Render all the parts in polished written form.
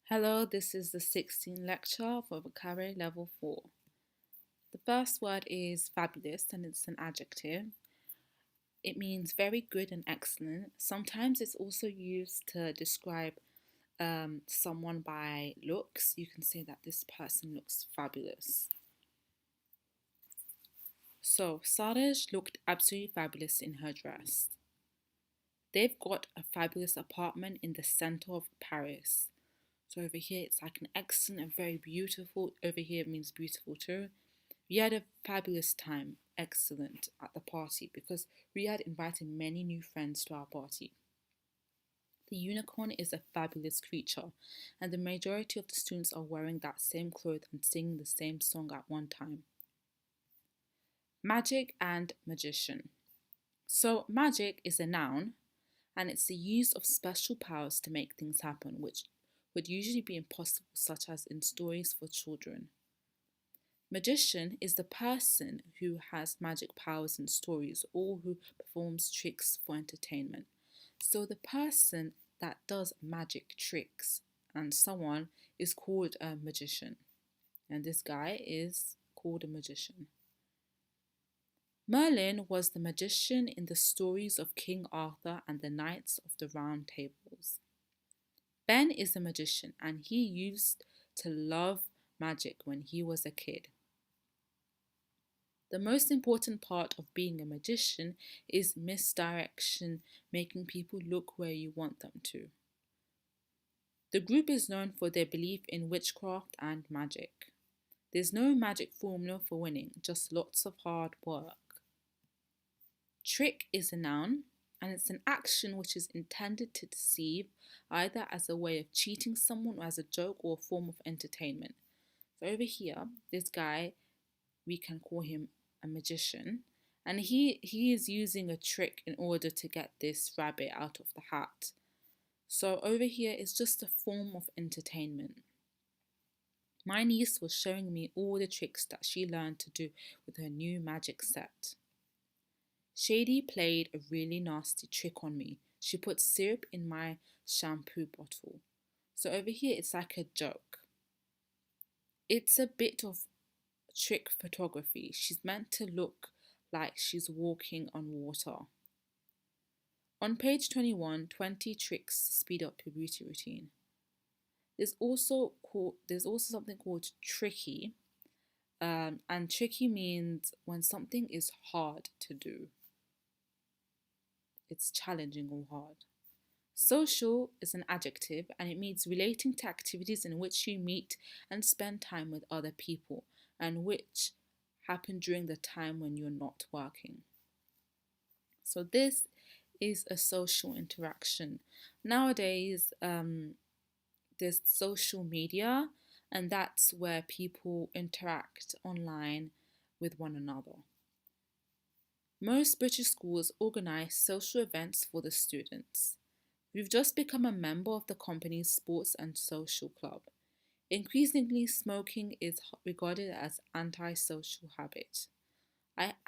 Hello, this is the 16th lecture for vocabulary level 4. The first word is fabulous and it's an adjective. It means very good and excellent. Sometimes it's also used to describe someone by looks. You can say that this person looks fabulous. So, Saraj looked absolutely fabulous in her dress. They've got a fabulous apartment in the center of Paris. So over here it's like an excellent and very beautiful. Over here it means beautiful too. We had a fabulous time, excellent, at the party because we had invited many new friends to our party. The unicorn is a fabulous creature, and the majority of the students are wearing that same clothes and singing the same song at one time. Magic and magician. So, magic is a noun, and it's the use of special powers to make things happen, which would usually be impossible, such as in stories for children. Magician is the person who has magic powers in stories or who performs tricks for entertainment. So the person that does magic tricks and so on is called a magician. And this guy is called a magician. Merlin was the magician in the stories of King Arthur and the Knights of the Round Tables. Ben is a magician and he used to love magic when he was a kid. The most important part of being a magician is misdirection, making people look where you want them to. The group is known for their belief in witchcraft and magic. There's no magic formula for winning, just lots of hard work. Trick is a noun, and it's an action which is intended to deceive, either as a way of cheating someone or as a joke or a form of entertainment. So over here, this guy, we can call him a magician, and he is using a trick in order to get this rabbit out of the hat. So over here is just a form of entertainment. My niece was showing me all the tricks that she learned to do with her new magic set. Shady played a really nasty trick on me. She put syrup in my shampoo bottle. So over here it's like a joke. It's a bit of trick photography. She's meant to look like she's walking on water. On page 21, 20 tricks to speed up your beauty routine. There's also something called tricky, and tricky means when something is hard to do. It's challenging or hard. Social is an adjective and it means relating to activities in which you meet and spend time with other people and which happen during the time when you're not working. So this is a social interaction. Nowadays, there's social media, and that's where people interact online with one another. Most British schools organise social events for the students. We've just become a member of the company's sports and social club. Increasingly, smoking is regarded as antisocial habit.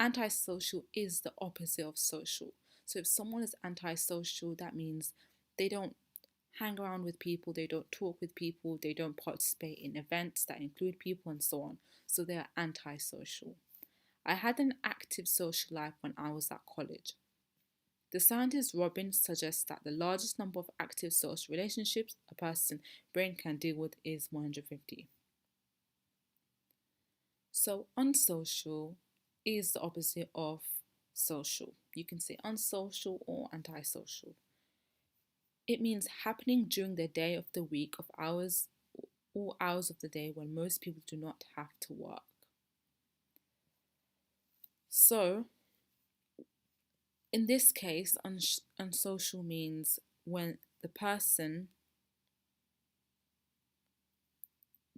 Antisocial is the opposite of social. So if someone is antisocial, that means they don't hang around with people, they don't talk with people, they don't participate in events that include people and so on. So they are antisocial. I had an active social life when I was at college. The scientist Robin suggests that the largest number of active social relationships a person's brain can deal with is 150. So unsocial is the opposite of social. You can say unsocial or antisocial. It means happening during the day of the week of hours or hours of the day when most people do not have to work. So in this case, unsocial means when the person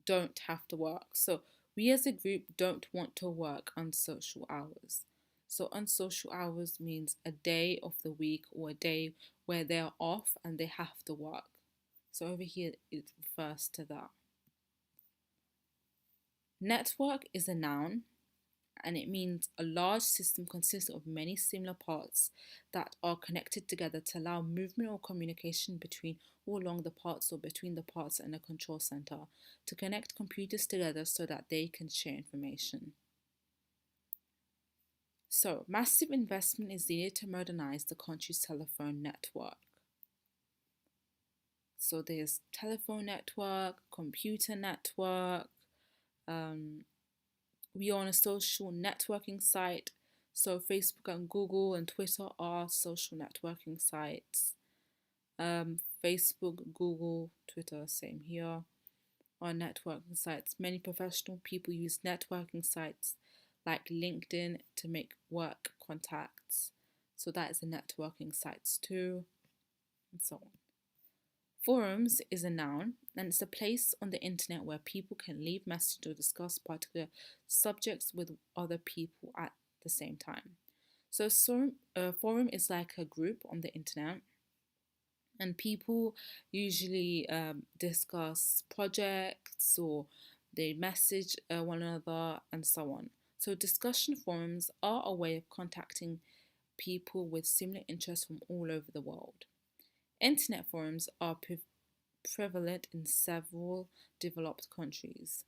don't have to work. So we as a group don't want to work unsocial hours. So unsocial hours means a day of the week or a day where they're off and they have to work. So over here it refers to that. Network is a noun and it means a large system consisting of many similar parts that are connected together to allow movement or communication between or along the parts or between the parts and a control center to connect computers together so that they can share information. So, massive investment is needed to modernize the country's telephone network. So there's telephone network, computer network. We are on a social networking site. So Facebook and Google and Twitter are social networking sites. Facebook, Google, Twitter, same here, are networking sites. Many professional people use networking sites like LinkedIn to make work contacts. So that is the networking sites too, and so on. Forums is a noun, and it's a place on the internet where people can leave messages or discuss particular subjects with other people at the same time. So, forum is like a group on the internet, and people usually discuss projects or they message one another and so on. So, discussion forums are a way of contacting people with similar interests from all over the world. Internet forums are prevalent in several developed countries.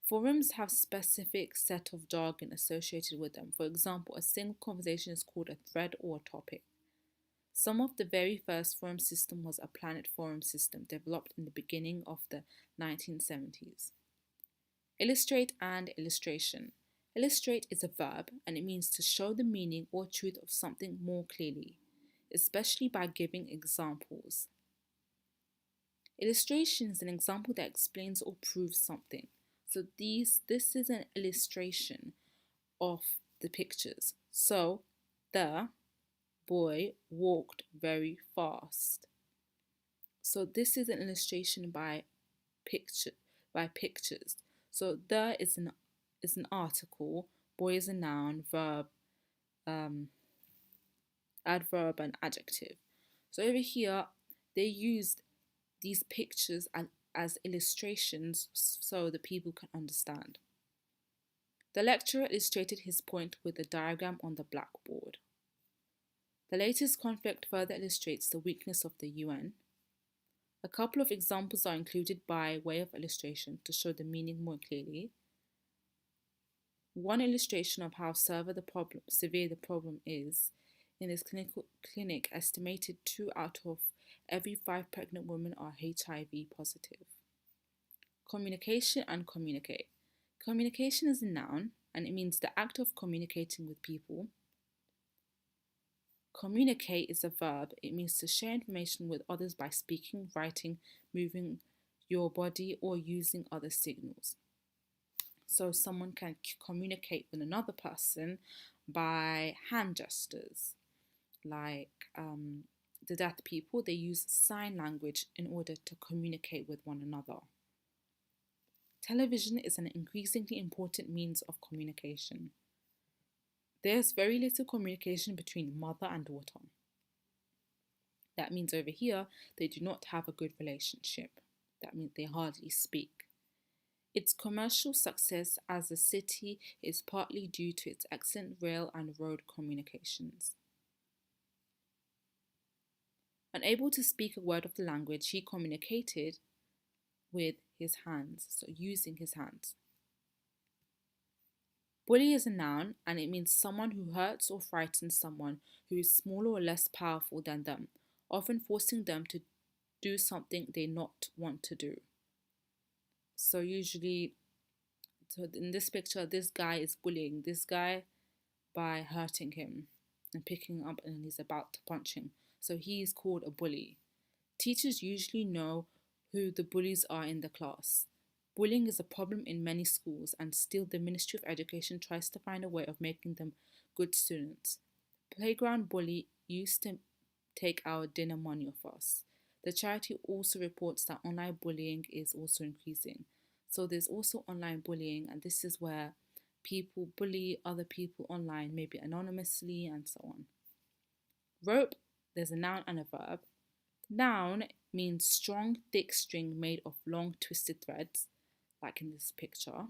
Forums have specific set of jargon associated with them. For example, a single conversation is called a thread or a topic. Some of the very first forum system was a Planet Forum system developed in the beginning of the 1970s. Illustrate and illustration. Illustrate is a verb and it means to show the meaning or truth of something more clearly, especially by giving examples. Illustration is an example that explains or proves something. So this is an illustration of the pictures. So the boy walked very fast. So this is an illustration by pictures. So the is an article, boy is a noun, verb, adverb and adjective. So over here they used these pictures as illustrations so the people can understand. The lecturer illustrated his point with a diagram on the blackboard. The latest conflict further illustrates the weakness of the UN. A couple of examples are included by way of illustration to show the meaning more clearly. One illustration of how severe the problem is, in this clinic estimated 2 out of every 5 pregnant women are HIV positive. Communication and communicate. Communication is a noun and it means the act of communicating with people. Communicate is a verb. It means to share information with others by speaking, writing, moving your body, or using other signals. So someone can communicate with another person by hand gestures. Like the deaf people, they use sign language in order to communicate with one another. Television is an increasingly important means of communication. There's very little communication between mother and daughter. That means over here, they do not have a good relationship. That means they hardly speak. Its commercial success as a city is partly due to its excellent rail and road communications. Unable to speak a word of the language, he communicated with his hands, so using his hands. Bully is a noun and it means someone who hurts or frightens someone who is smaller or less powerful than them, often forcing them to do something they not want to do. So usually, in this picture, this guy is bullying this guy by hurting him and picking him up and he's about to punch him. So he is called a bully. Teachers usually know who the bullies are in the class. Bullying is a problem in many schools and still the Ministry of Education tries to find a way of making them good students. Playground bully used to take our dinner money off us. The charity also reports that online bullying is also increasing. So there's also online bullying, and this is where people bully other people online, maybe anonymously and so on. Rope, there's a noun and a verb. Noun means strong, thick string made of long, twisted threads, like in this picture.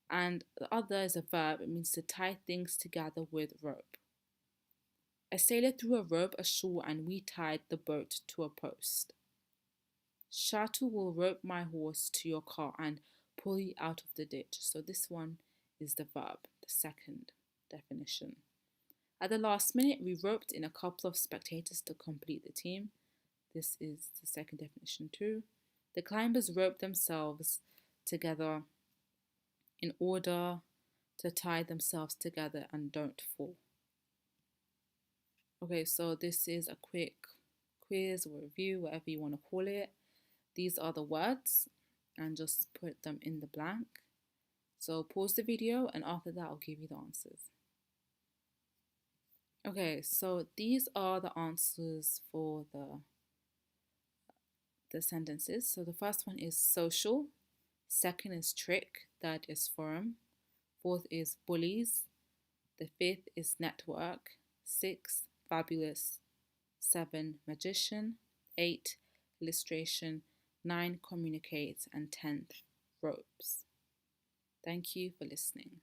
And the other is a verb. It means to tie things together with rope. A sailor threw a rope ashore and we tied the boat to a post. Shatu will rope my horse to your car and pull you out of the ditch. So this one is the verb, the second definition. At the last minute, we roped in a couple of spectators to complete the team. This is the second definition too. The climbers roped themselves together in order to tie themselves together and don't fall. Okay, so this is a quick quiz or review, whatever you want to call it. These are the words and just put them in the blank. So pause the video and after that I'll give you the answers. Okay, so these are the answers for the sentences. So the first one is social, second is trick, third is forum, fourth is bullies, the fifth is network, 6 fabulous, 7 magician, 8 illustration, 9 communicate, and 10th ropes. Thank you for listening.